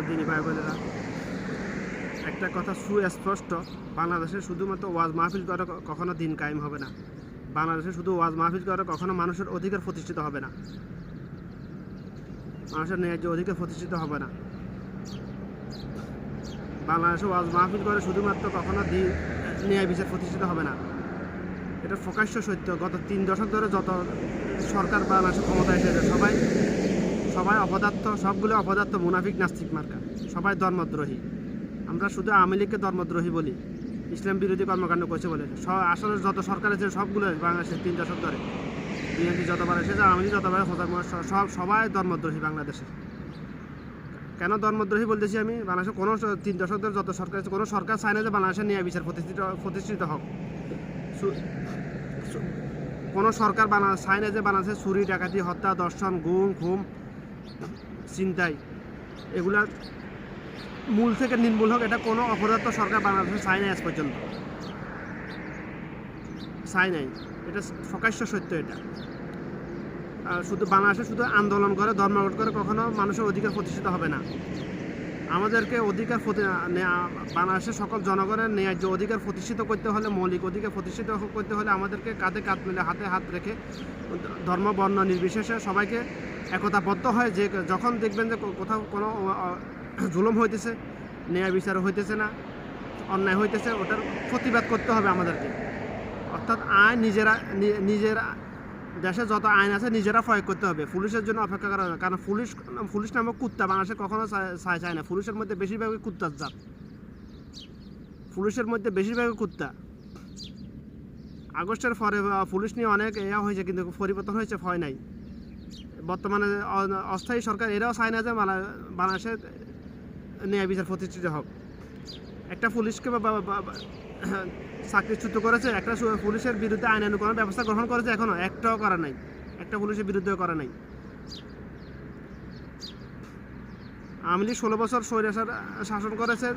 দিনী ভাই বোনেরা, একটা কথা সুস্পষ্ট, বাংলাদেশে শুধুমাত্র ওয়াজ মাহফিল করে কখনো দিন কায়েম হবে না। বাংলাদেশে শুধু ওয়াজ মাহফিল করে কখনো মানুষের অধিকার প্রতিষ্ঠিত হবে না, মানুষের ন্যায্য অধিকার প্রতিষ্ঠিত হবে না। বাংলাদেশে ওয়াজ মাহফিল করে শুধুমাত্র কখনো ন্যায় বিচার প্রতিষ্ঠিত হবে না। এটা প্রকাশ্য সত্য। গত 3 দশক ধরে যত সরকার বাংলাদেশে ক্ষমতায় এসেছে সবাই অপদার্থ, সবগুলো অপদার্থ, মুনাফিক, নাস্তিক মার্কা, সবাই ধর্মদ্রোহী। আমরা শুধু আওয়ামী লীগকে ধর্মদ্রোহী বলি, ইসলাম বিরোধী কর্মকাণ্ড করছে বলে। আসলে যত সরকার আছে সবগুলো বাংলাদেশে 3 দশক ধরে, বিএনপি যতবার এসেছে, আওয়ামী লীগ যতবার, সবাই ধর্মদ্রোহী বাংলাদেশে। কেন ধর্মদ্রোহী বলতেছি আমি? বাংলাদেশে কোনো 3 দশক ধরে যত সরকার আছে, কোনো সরকার চায় না যে বাংলাদেশের ন্যায় বিচার প্রতিষ্ঠিত হোক। কোনো সরকার চায় না যে বাংলাদেশে চুরি, ডাকাতি, হত্যা, ধর্ষণ, গুম, খুন, ছিনতাই এগুলা মূল থেকে নির্মূল হোক, এটা কোনো অপদার্থ সরকার বাংলাদেশে চায় না, আজ পর্যন্ত চায় নাই। এটা প্রকাশ্য সত্য। এটা শুধু বাংলাদেশে শুধু আন্দোলন করে, ধর্মঘট করে কখনো মানুষের অধিকার প্রতিষ্ঠিত হবে না। আমাদেরকে অধিকার বাংলাদেশের সকল জনগণের ন্যায্য অধিকার প্রতিষ্ঠিত করতে হলে, মৌলিক অধিকার প্রতিষ্ঠিত করতে হলে আমাদেরকে কাঁধে কাঁধ মিলে, হাতে হাত রেখে, ধর্ম বর্ণ নির্বিশেষে সবাইকে একতাবদ্ধ হয়। যে যখন দেখবেন যে কোথাও কোনো জুলুম হইতেছে, ন্যায় বিচার হইতেছে না, অন্যায় হইতেছে, ওটার প্রতিবাদ করতে হবে আমাদেরকে। অর্থাৎ আইন নিজেরা দেশে যত আইন আছে নিজেরা প্রয়োগ করতে হবে। পুলিশের জন্য অপেক্ষা করা না, কারণ পুলিশ নামক কুত্তা বাংলাদেশে কখনো চায় না। পুলিশের মধ্যে বেশিরভাগই কুত্তার জাত, পুলিশের মধ্যে বেশিরভাগই কুত্তা। আগস্টের পরে পুলিশ নিয়ে অনেক হয়েছে, কিন্তু পরিবর্তন হয়েছে, ভয় নাই। বর্তমানে অস্থায়ী সরকার এরাও চায় না যে বাংলাদেশে ন্যায় বিচার প্রতিষ্ঠিত হোক। একটা পুলিশকে চাকরিচ্যুত করেছে, একটা পুলিশের বিরুদ্ধে আইনানুগ কোনো ব্যবস্থা গ্রহণ করেছে, এখনো একটাও করা নাই, একটা পুলিশের বিরুদ্ধেও করা নাই। আওয়ামী লীগ 16 বছর স্বৈরাচার শাসন করেছে,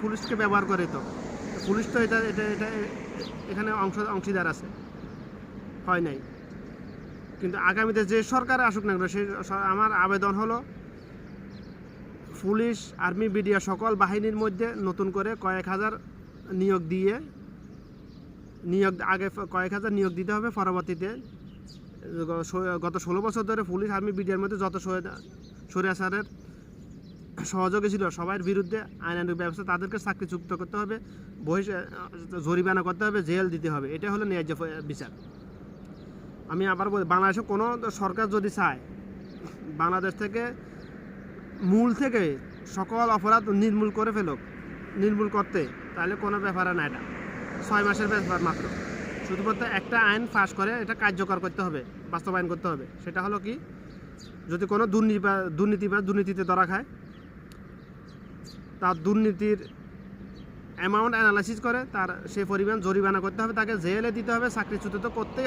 পুলিশকে ব্যবহার করে। তো পুলিশ তো এটা এখানে অংশীদার আছে, হয় নাই। কিন্তু আগামীতে যে সরকার আসুক না, আমার আবেদন হলো পুলিশ, আর্মি, বিডিআর সকল বাহিনীর মধ্যে নতুন করে কয়েক হাজার আগে কয়েক হাজার নিয়োগ দিতে হবে। পরবর্তীতে গত 16 বছর ধরে পুলিশ, আর্মি, বিডিআর মধ্যে যত স্বৈরাচারের সহযোগী ছিল সবার বিরুদ্ধে আইনানুগ ব্যবস্থা, তাদেরকে চাকরিচ্যুত করতে হবে, জরিমানা করতে হবে, জেল দিতে হবে। এটা হলো ন্যায্য বিচার। আমি আবার বলি, বাংলাদেশে কোনো সরকার যদি চায় বাংলাদেশ থেকে মূল থেকে সকল অপরাধ নির্মূল করতে, তাহলে কোনো ব্যাপারে না। এটা 6 মাসের ব্যাপার মাত্র। শুধুমাত্র একটা আইন পাস করে এটা কার্যকর করতে হবে, বাস্তবায়ন করতে হবে। সেটা হলো কি, যদি কোনো দুর্নীতিতে ধরা খায়, তার দুর্নীতির অ্যামাউন্ট অ্যানালাইসিস করে তার সে পরিমাণ জরিমানা করতে হবে, তাকে জেলে দিতে হবে, চাকরিচ্যুত তো করতেই